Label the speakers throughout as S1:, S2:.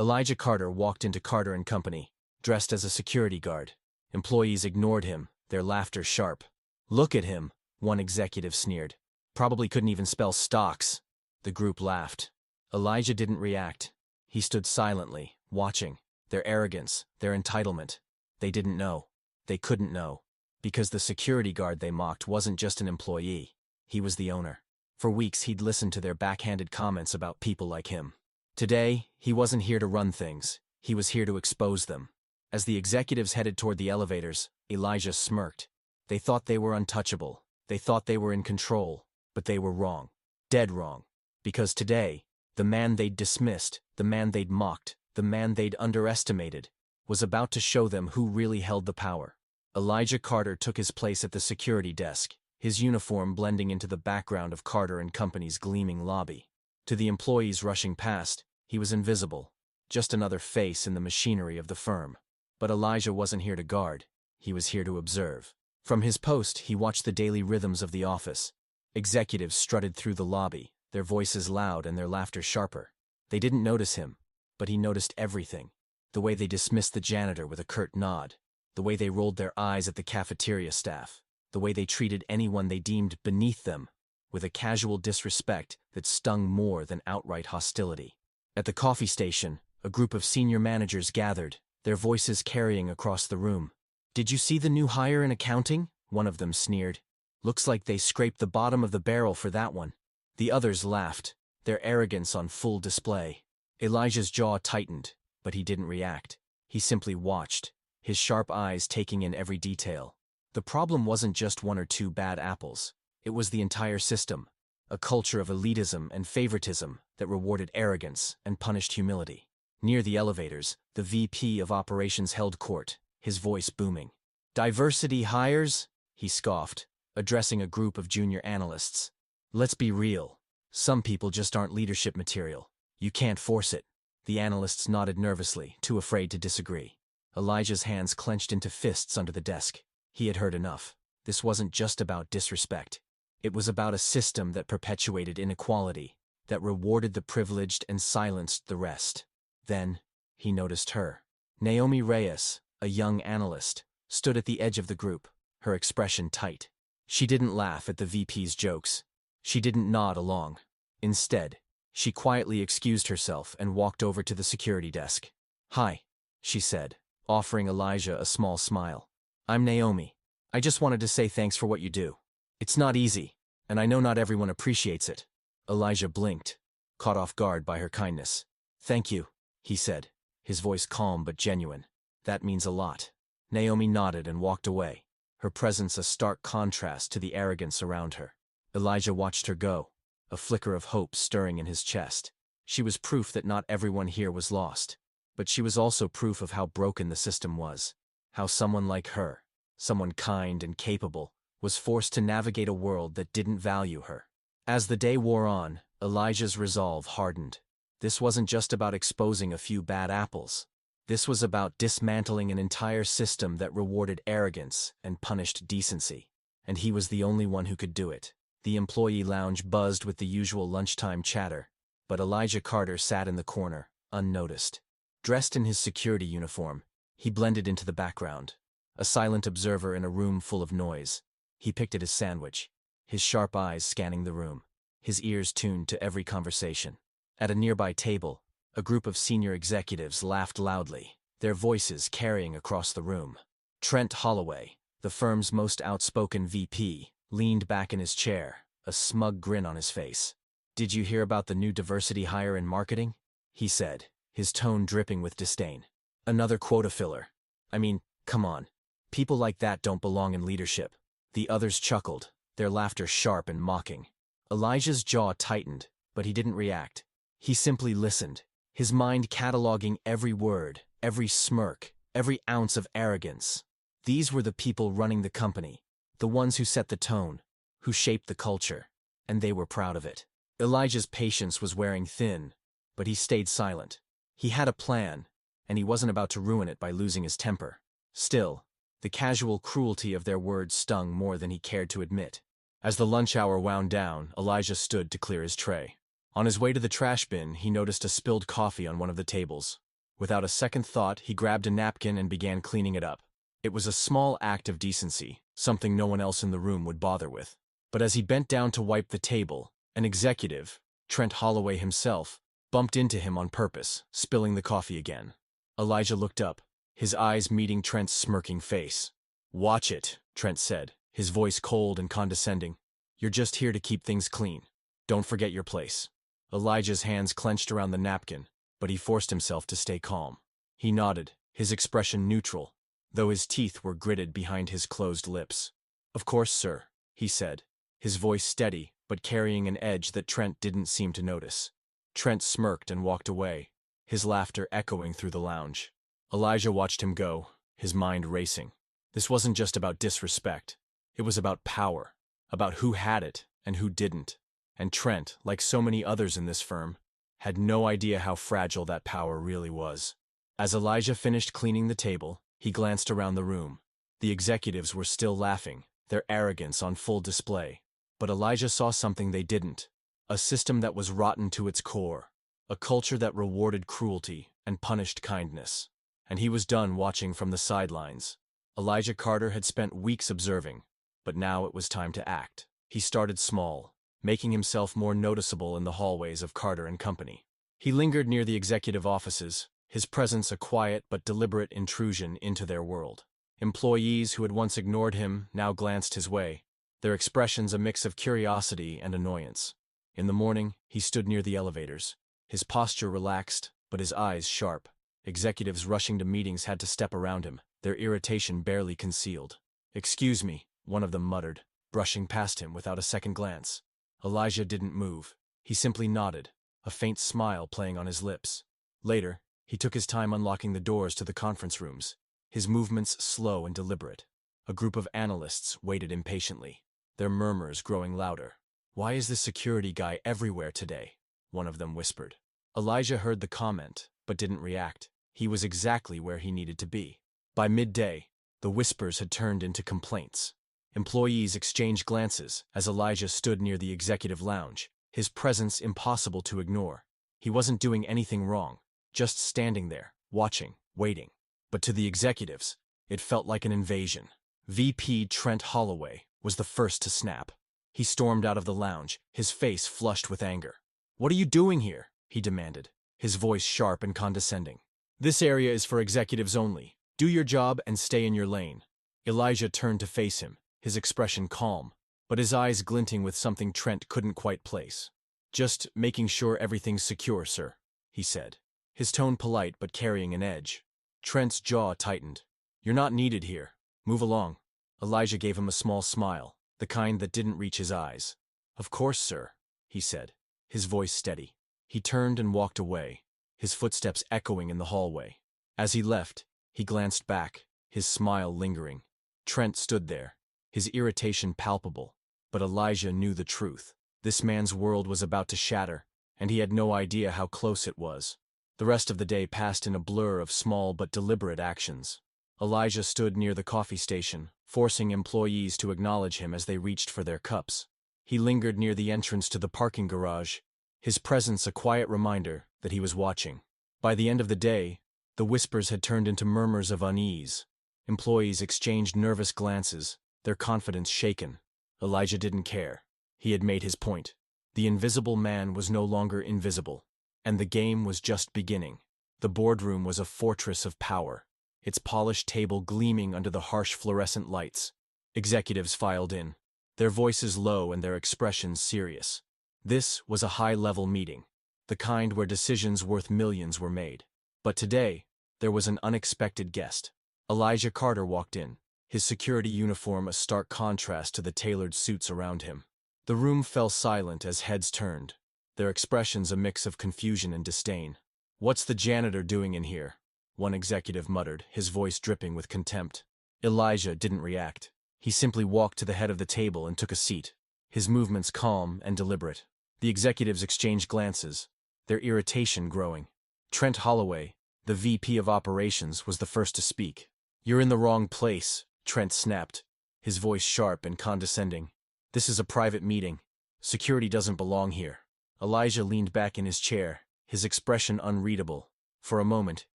S1: Elijah Carter walked into Carter and Company, dressed as a security guard. Employees ignored him, their laughter sharp. "Look at him," one executive sneered. "Probably couldn't even spell stocks." The group laughed. Elijah didn't react. He stood silently, watching. Their arrogance, their entitlement. They didn't know. They couldn't know. Because the security guard they mocked wasn't just an employee. He was the owner. For weeks he'd listened to their backhanded comments about people like him. Today, he wasn't here to run things. He was here to expose them. As the executives headed toward the elevators, Elijah smirked. They thought they were untouchable. They thought they were in control. But they were wrong. Dead wrong. Because today, the man they'd dismissed, the man they'd mocked, the man they'd underestimated, was about to show them who really held the power. Elijah Carter took his place at the security desk, his uniform blending into the background of Carter and Company's gleaming lobby. To the employees rushing past, he was invisible, just another face in the machinery of the firm. But Elijah wasn't here to guard. He was here to observe. From his post, he watched the daily rhythms of the office. Executives strutted through the lobby, their voices loud and their laughter sharper. They didn't notice him, but he noticed everything. The way they dismissed the janitor with a curt nod, the way they rolled their eyes at the cafeteria staff, the way they treated anyone they deemed beneath them, with a casual disrespect that stung more than outright hostility. At the coffee station, a group of senior managers gathered, their voices carrying across the room. "Did you see the new hire in accounting?" one of them sneered. "Looks like they scraped the bottom of the barrel for that one." The others laughed, their arrogance on full display. Elijah's jaw tightened, but he didn't react. He simply watched, his sharp eyes taking in every detail. The problem wasn't just one or two bad apples. It was the entire system, a culture of elitism and favoritism that rewarded arrogance and punished humility. Near the elevators, the VP of operations held court, his voice booming. "Diversity hires?" he scoffed, addressing a group of junior analysts. "Let's be real. Some people just aren't leadership material. You can't force it." The analysts nodded nervously, too afraid to disagree. Elijah's hands clenched into fists under the desk. He had heard enough. This wasn't just about disrespect. It was about a system that perpetuated inequality, that rewarded the privileged and silenced the rest. Then, he noticed her. Naomi Reyes, a young analyst, stood at the edge of the group, her expression tight. She didn't laugh at the VP's jokes. She didn't nod along. Instead, she quietly excused herself and walked over to the security desk. "Hi," she said, offering Elijah a small smile. "I'm Naomi. I just wanted to say thanks for what you do. It's not easy, and I know not everyone appreciates it." Elijah blinked, caught off guard by her kindness. "Thank you," he said, his voice calm but genuine. "That means a lot." Naomi nodded and walked away, her presence a stark contrast to the arrogance around her. Elijah watched her go, a flicker of hope stirring in his chest. She was proof that not everyone here was lost, but she was also proof of how broken the system was, how someone like her, someone kind and capable, was forced to navigate a world that didn't value her. As the day wore on, Elijah's resolve hardened. This wasn't just about exposing a few bad apples. This was about dismantling an entire system that rewarded arrogance and punished decency. And he was the only one who could do it. The employee lounge buzzed with the usual lunchtime chatter, but Elijah Carter sat in the corner, unnoticed. Dressed in his security uniform, he blended into the background, a silent observer in a room full of noise. He picked at his sandwich, his sharp eyes scanning the room, his ears tuned to every conversation. At a nearby table, a group of senior executives laughed loudly, their voices carrying across the room. Trent Holloway, the firm's most outspoken VP, leaned back in his chair, a smug grin on his face. "Did you hear about the new diversity hire in marketing?" he said, his tone dripping with disdain. "Another quota filler. I mean, come on. People like that don't belong in leadership." The others chuckled, their laughter sharp and mocking. Elijah's jaw tightened, but he didn't react. He simply listened, his mind cataloging every word, every smirk, every ounce of arrogance. These were the people running the company, the ones who set the tone, who shaped the culture, and they were proud of it. Elijah's patience was wearing thin, but he stayed silent. He had a plan, and he wasn't about to ruin it by losing his temper. Still, the casual cruelty of their words stung more than he cared to admit. As the lunch hour wound down, Elijah stood to clear his tray. On his way to the trash bin, he noticed a spilled coffee on one of the tables. Without a second thought, he grabbed a napkin and began cleaning it up. It was a small act of decency, something no one else in the room would bother with. But as he bent down to wipe the table, an executive, Trent Holloway himself, bumped into him on purpose, spilling the coffee again. Elijah looked up, his eyes meeting Trent's smirking face. "Watch it," Trent said, his voice cold and condescending. "You're just here to keep things clean. Don't forget your place." Elijah's hands clenched around the napkin, but he forced himself to stay calm. He nodded, his expression neutral, though his teeth were gritted behind his closed lips. "Of course, sir," he said, his voice steady but carrying an edge that Trent didn't seem to notice. Trent smirked and walked away, his laughter echoing through the lounge. Elijah watched him go, his mind racing. This wasn't just about disrespect. It was about power, about who had it and who didn't. And Trent, like so many others in this firm, had no idea how fragile that power really was. As Elijah finished cleaning the table, he glanced around the room. The executives were still laughing, their arrogance on full display. But Elijah saw something they didn't. A system that was rotten to its core. A culture that rewarded cruelty and punished kindness. And he was done watching from the sidelines. Elijah Carter had spent weeks observing, but now it was time to act. He started small, making himself more noticeable in the hallways of Carter and Company. He lingered near the executive offices, his presence a quiet but deliberate intrusion into their world. Employees who had once ignored him now glanced his way, their expressions a mix of curiosity and annoyance. In the morning, he stood near the elevators, his posture relaxed, but his eyes sharp. Executives rushing to meetings had to step around him, their irritation barely concealed. "Excuse me," one of them muttered, brushing past him without a second glance. Elijah didn't move. He simply nodded, a faint smile playing on his lips. Later, he took his time unlocking the doors to the conference rooms, his movements slow and deliberate. A group of analysts waited impatiently, their murmurs growing louder. "Why is this security guy everywhere today?" one of them whispered. Elijah heard the comment, but didn't react. He was exactly where he needed to be. By midday, the whispers had turned into complaints. Employees exchanged glances as Elijah stood near the executive lounge, his presence impossible to ignore. He wasn't doing anything wrong, just standing there, watching, waiting. But to the executives, it felt like an invasion. VP Trent Holloway was the first to snap. He stormed out of the lounge, his face flushed with anger. "What are you doing here?" he demanded, his voice sharp and condescending. "This area is for executives only. Do your job and stay in your lane." Elijah turned to face him, his expression calm, but his eyes glinting with something Trent couldn't quite place. "Just making sure everything's secure, sir," he said, his tone polite but carrying an edge. Trent's jaw tightened. "You're not needed here. Move along." Elijah gave him a small smile, the kind that didn't reach his eyes. "Of course, sir," he said, his voice steady. He turned and walked away, his footsteps echoing in the hallway. As he left, he glanced back, his smile lingering. Trent stood there, his irritation palpable, but Elijah knew the truth. This man's world was about to shatter, and he had no idea how close it was. The rest of the day passed in a blur of small but deliberate actions. Elijah stood near the coffee station, forcing employees to acknowledge him as they reached for their cups. He lingered near the entrance to the parking garage, his presence a quiet reminder that he was watching. By the end of the day, the whispers had turned into murmurs of unease. Employees exchanged nervous glances, their confidence shaken. Elijah didn't care. He had made his point. The invisible man was no longer invisible, and the game was just beginning. The boardroom was a fortress of power, its polished table gleaming under the harsh fluorescent lights. Executives filed in, their voices low and their expressions serious. This was a high-level meeting, the kind where decisions worth millions were made. But today, there was an unexpected guest. Elijah Carter walked in, his security uniform a stark contrast to the tailored suits around him. The room fell silent as heads turned, their expressions a mix of confusion and disdain. "What's the janitor doing in here?" one executive muttered, his voice dripping with contempt. Elijah didn't react. He simply walked to the head of the table and took a seat, his movements calm and deliberate. The executives exchanged glances, their irritation growing. Trent Holloway, the VP of Operations, was the first to speak. "You're in the wrong place," Trent snapped, his voice sharp and condescending. "This is a private meeting. Security doesn't belong here." Elijah leaned back in his chair, his expression unreadable. For a moment,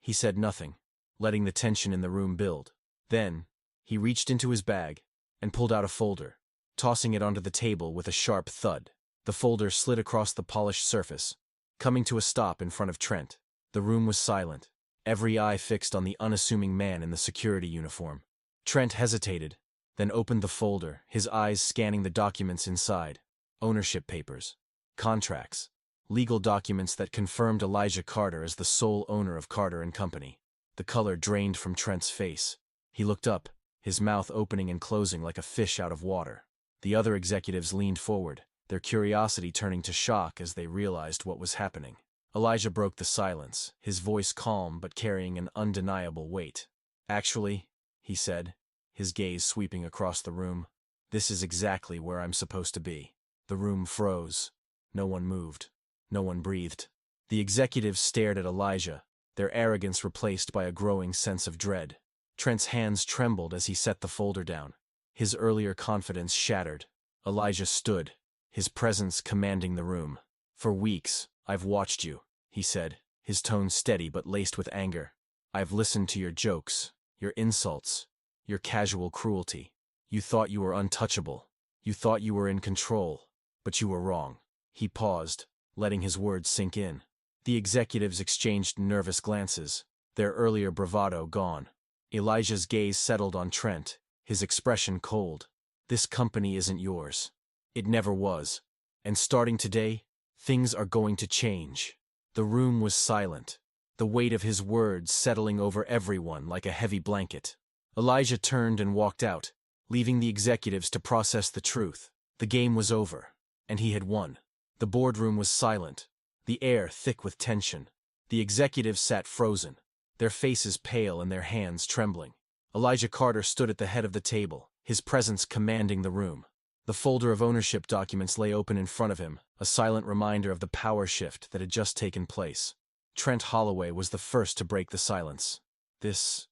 S1: He said nothing, letting the tension in the room build. Then, he reached into his bag and pulled out a folder, tossing it onto the table with a sharp thud. The folder slid across the polished surface, coming to a stop in front of Trent. The room was silent, every eye fixed on the unassuming man in the security uniform. Trent hesitated, then opened the folder, his eyes scanning the documents inside. Ownership papers, contracts, legal documents that confirmed Elijah Carter as the sole owner of Carter and Company. The color drained from Trent's face. He looked up, his mouth opening and closing like a fish out of water. The other executives leaned forward, their curiosity turning to shock as they realized what was happening. Elijah broke the silence, his voice calm but carrying an undeniable weight. "Actually," he said, his gaze sweeping across the room, "this is exactly where I'm supposed to be." The room froze. No one moved. No one breathed. The executives stared at Elijah, their arrogance replaced by a growing sense of dread. Trent's hands trembled as he set the folder down. His earlier confidence shattered. Elijah stood, his presence commanding the room. "For weeks, I've watched you," he said, his tone steady but laced with anger. "I've listened to your jokes, your insults, your casual cruelty. You thought you were untouchable. You thought you were in control, but you were wrong." He paused, letting his words sink in. The executives exchanged nervous glances, their earlier bravado gone. Elijah's gaze settled on Trent, his expression cold. "This company isn't yours. It never was. And starting today, things are going to change." The room was silent, the weight of his words settling over everyone like a heavy blanket. Elijah turned and walked out, leaving the executives to process the truth. The game was over, and he had won. The boardroom was silent, the air thick with tension. The executives sat frozen, their faces pale and their hands trembling. Elijah Carter stood at the head of the table, his presence commanding the room. The folder of ownership documents lay open in front of him, a silent reminder of the power shift that had just taken place. Trent Holloway was the first to break the silence. This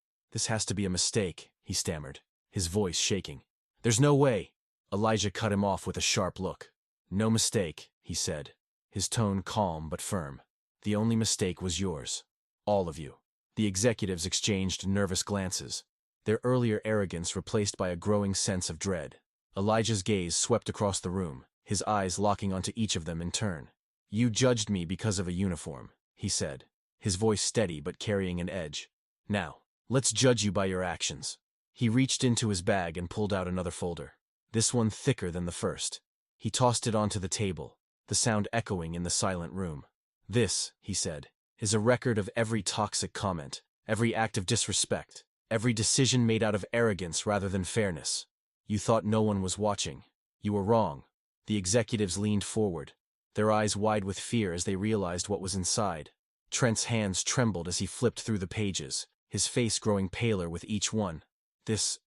S1: has to be a mistake," he stammered, his voice shaking. "There's no way." Elijah cut him off with a sharp look. "No mistake," he said, his tone calm but firm. "The only mistake was yours. All of you." The executives exchanged nervous glances, their earlier arrogance replaced by a growing sense of dread. Elijah's gaze swept across the room, his eyes locking onto each of them in turn. "You judged me because of a uniform," he said, his voice steady but carrying an edge. "Now, let's judge you by your actions." He reached into his bag and pulled out another folder, this one thicker than the first. He tossed it onto the table, the sound echoing in the silent room. "This," he said, "is a record of every toxic comment, every act of disrespect, every decision made out of arrogance rather than fairness. You thought no one was watching. You were wrong." The executives leaned forward, their eyes wide with fear as they realized what was inside. Trent's hands trembled as he flipped through the pages, his face growing paler with each one. This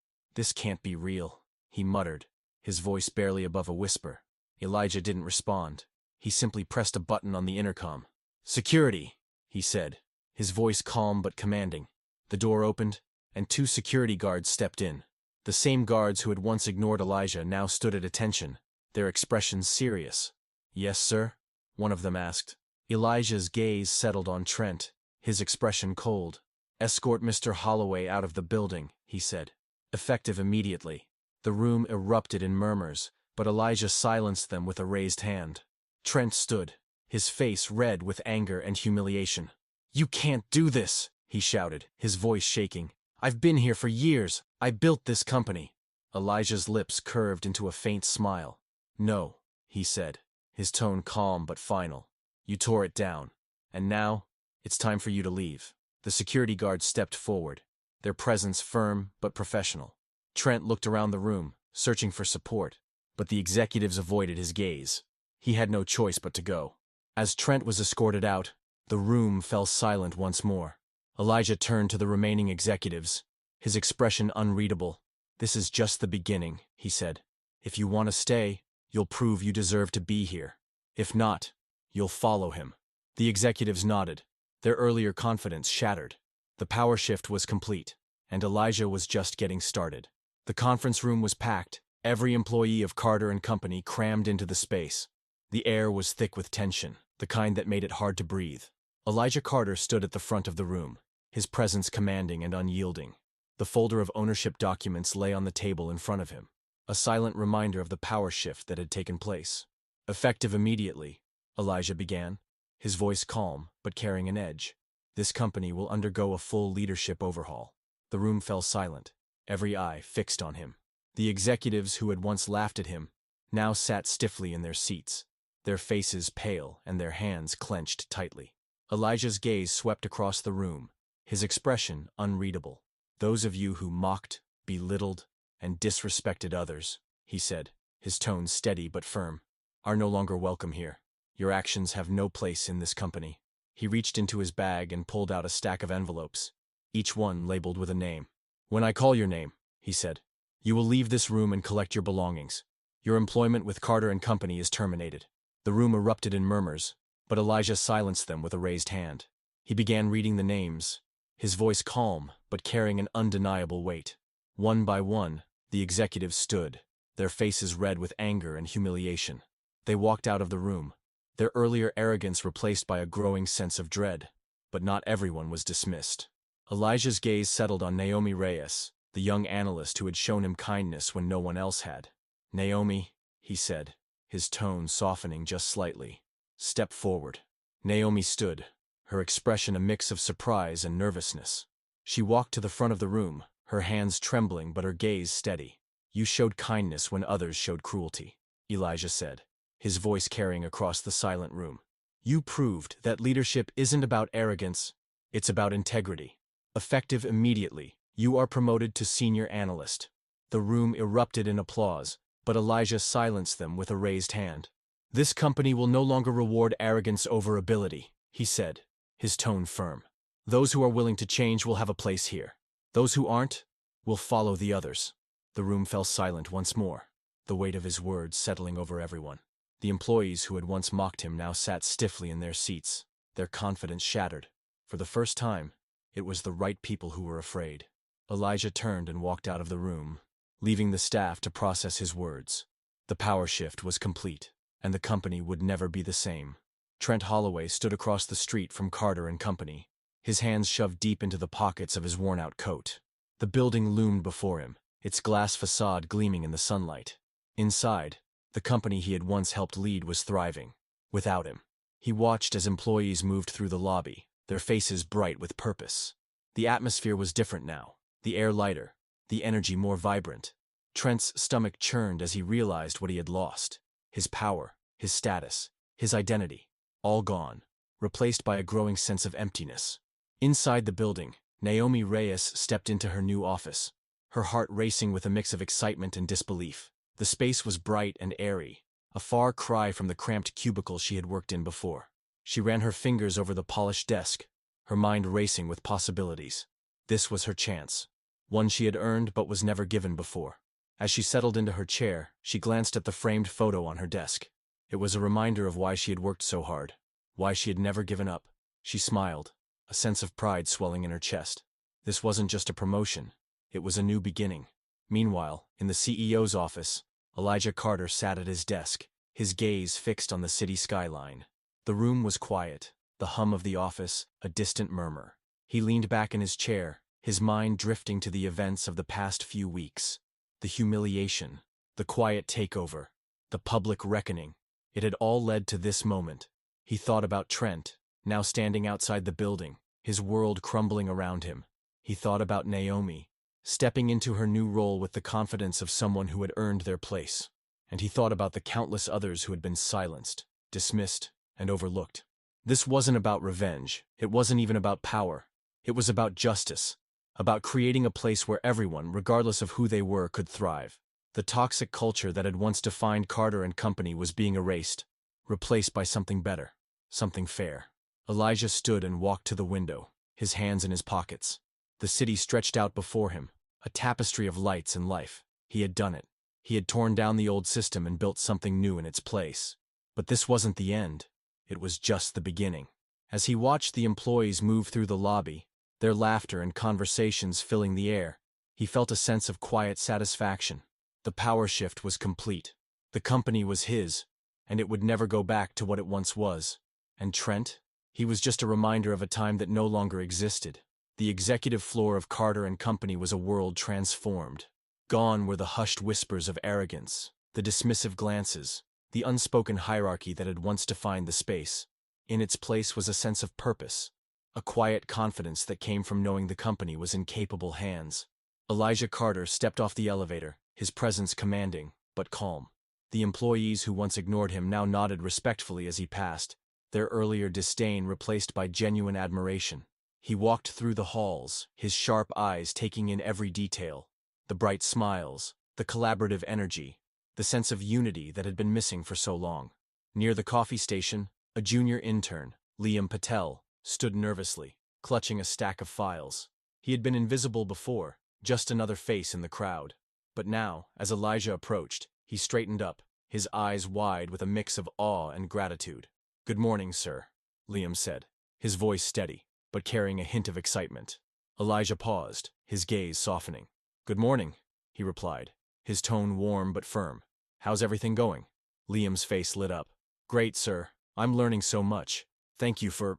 S1: can't be real," he muttered, his voice barely above a whisper. Elijah didn't respond. He simply pressed a button on the intercom. "Security," he said, his voice calm but commanding. The door opened, and 2 security guards stepped in. The same guards who had once ignored Elijah now stood at attention, their expressions serious. "Yes, sir?" one of them asked. Elijah's gaze settled on Trent, his expression cold. "Escort Mr. Holloway out of the building," he said. Effective immediately. The room erupted in murmurs, but Elijah silenced them with a raised hand. Trent stood, his face red with anger and humiliation. "You can't do this," he shouted, his voice shaking. "I've been here for years. I built this company." Elijah's lips curved into a faint smile. "No," he said, his tone calm but final. "You tore it down. And now, it's time for you to leave." The security guards stepped forward, their presence firm but professional. Trent looked around the room, searching for support, but the executives avoided his gaze. He had no choice but to go. As Trent was escorted out, the room fell silent once more. Elijah turned to the remaining executives, his expression unreadable. "This is just the beginning," he said. "If you want to stay, you'll prove you deserve to be here. If not, you'll follow him." The executives nodded, their earlier confidence shattered. The power shift was complete, and Elijah was just getting started. The conference room was packed, every employee of Carter and Company crammed into the space. The air was thick with tension, the kind that made it hard to breathe. Elijah Carter stood at the front of the room, his presence commanding and unyielding. The folder of ownership documents lay on the table in front of him, a silent reminder of the power shift that had taken place. Effective immediately, Elijah began, his voice calm but carrying an edge. This company will undergo a full leadership overhaul. The room fell silent, every eye fixed on him. The executives who had once laughed at him now sat stiffly in their seats, their faces pale and their hands clenched tightly. Elijah's gaze swept across the room, his expression unreadable. "Those of you who mocked, belittled, and disrespected others," he said, his tone steady but firm, "are no longer welcome here. Your actions have no place in this company." He reached into his bag and pulled out a stack of envelopes, each one labeled with a name. "When I call your name," he said, "you will leave this room and collect your belongings. Your employment with Carter and Company is terminated." The room erupted in murmurs, but Elijah silenced them with a raised hand. He began reading the names, his voice calm but carrying an undeniable weight. One by one, the executives stood, their faces red with anger and humiliation. They walked out of the room, their earlier arrogance replaced by a growing sense of dread. But not everyone was dismissed. Elijah's gaze settled on Naomi Reyes, the young analyst who had shown him kindness when no one else had. "Naomi," he said, his tone softening just slightly, "step forward." Naomi stood, her expression a mix of surprise and nervousness. She walked to the front of the room, her hands trembling but her gaze steady. "You showed kindness when others showed cruelty," Elijah said, his voice carrying across the silent room. "You proved that leadership isn't about arrogance, it's about integrity." Effective immediately, you are promoted to senior analyst. The room erupted in applause, but Elijah silenced them with a raised hand. "This company will no longer reward arrogance over ability," he said, his tone firm. "Those who are willing to change will have a place here. Those who aren't will follow the others." The room fell silent once more, the weight of his words settling over everyone. The employees who had once mocked him now sat stiffly in their seats, their confidence shattered. For the first time, it was the right people who were afraid. Elijah turned and walked out of the room, leaving the staff to process his words. The power shift was complete, and the company would never be the same. Trent Holloway stood across the street from Carter and Company, his hands shoved deep into the pockets of his worn-out coat. The building loomed before him, its glass facade gleaming in the sunlight. Inside, the company he had once helped lead was thriving. Without him, he watched as employees moved through the lobby, their faces bright with purpose. The atmosphere was different now, the air lighter, the energy more vibrant. Trent's stomach churned as he realized what he had lost. His power, his status, his identity, all gone, replaced by a growing sense of emptiness. Inside the building, Naomi Reyes stepped into her new office, her heart racing with a mix of excitement and disbelief. The space was bright and airy, a far cry from the cramped cubicle she had worked in before. She ran her fingers over the polished desk, her mind racing with possibilities. This was her chance, one she had earned but was never given before. As she settled into her chair, she glanced at the framed photo on her desk. It was a reminder of why she had worked so hard, why she had never given up. She smiled, a sense of pride swelling in her chest. This wasn't just a promotion, it was a new beginning. Meanwhile, in the CEO's office, Elijah Carter sat at his desk, his gaze fixed on the city skyline. The room was quiet, the hum of the office a distant murmur. He leaned back in his chair, his mind drifting to the events of the past few weeks. The humiliation, the quiet takeover, the public reckoning. It had all led to this moment. He thought about Trent, now standing outside the building, his world crumbling around him. He thought about Naomi, stepping into her new role with the confidence of someone who had earned their place. And he thought about the countless others who had been silenced, dismissed, and overlooked. This wasn't about revenge. It wasn't even about power. It was about justice, about creating a place where everyone, regardless of who they were, could thrive. The toxic culture that had once defined Carter and Company was being erased, replaced by something better, something fair. Elijah stood and walked to the window, his hands in his pockets. The city stretched out before him, a tapestry of lights and life. He had done it. He had torn down the old system and built something new in its place. But this wasn't the end. It was just the beginning. As he watched the employees move through the lobby, their laughter and conversations filling the air, he felt a sense of quiet satisfaction. The power shift was complete. The company was his, and it would never go back to what it once was. And Trent? He was just a reminder of a time that no longer existed. The executive floor of Carter and Company was a world transformed. Gone were the hushed whispers of arrogance, the dismissive glances, the unspoken hierarchy that had once defined the space. In its place was a sense of purpose, a quiet confidence that came from knowing the company was in capable hands. Elijah Carter stepped off the elevator, his presence commanding, but calm. The employees who once ignored him now nodded respectfully as he passed, their earlier disdain replaced by genuine admiration. He walked through the halls, his sharp eyes taking in every detail, the bright smiles, the collaborative energy, the sense of unity that had been missing for so long. Near the coffee station, a junior intern, Liam Patel, stood nervously, clutching a stack of files. He had been invisible before, just another face in the crowd. But now, as Elijah approached, he straightened up, his eyes wide with a mix of awe and gratitude. "Good morning, sir," Liam said, his voice steady, but carrying a hint of excitement. Elijah paused, his gaze softening. "Good morning," he replied, his tone warm but firm. "How's everything going?" Liam's face lit up. "Great, sir. I'm learning so much. Thank you for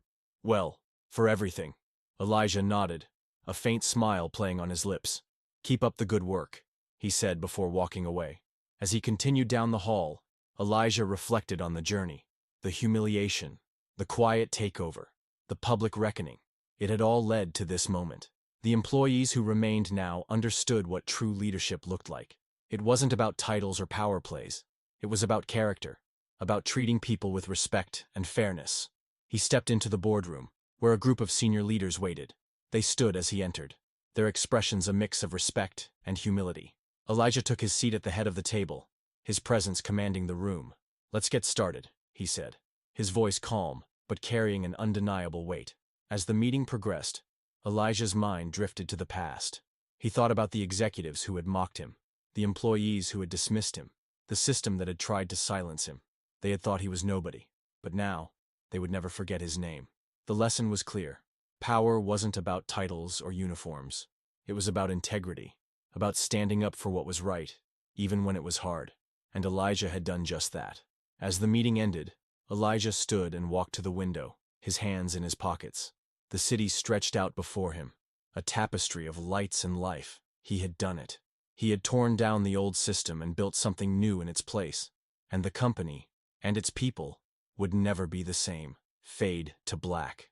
S1: everything." Elijah nodded, a faint smile playing on his lips. "Keep up the good work," he said before walking away. As he continued down the hall, Elijah reflected on the journey. The humiliation, the quiet takeover, the public reckoning. It had all led to this moment. The employees who remained now understood what true leadership looked like. It wasn't about titles or power plays. It was about character, about treating people with respect and fairness. He stepped into the boardroom, where a group of senior leaders waited. They stood as he entered, their expressions a mix of respect and humility. Elijah took his seat at the head of the table, his presence commanding the room. "Let's get started," he said, his voice calm, but carrying an undeniable weight. As the meeting progressed, Elijah's mind drifted to the past. He thought about the executives who had mocked him, the employees who had dismissed him, the system that had tried to silence him. They had thought he was nobody, but now they would never forget his name. The lesson was clear. Power wasn't about titles or uniforms. It was about integrity, about standing up for what was right, even when it was hard. And Elijah had done just that. As the meeting ended, Elijah stood and walked to the window, his hands in his pockets. The city stretched out before him, a tapestry of lights and life. He had done it. He had torn down the old system and built something new in its place. And the company, and its people, would never be the same. Fade to black.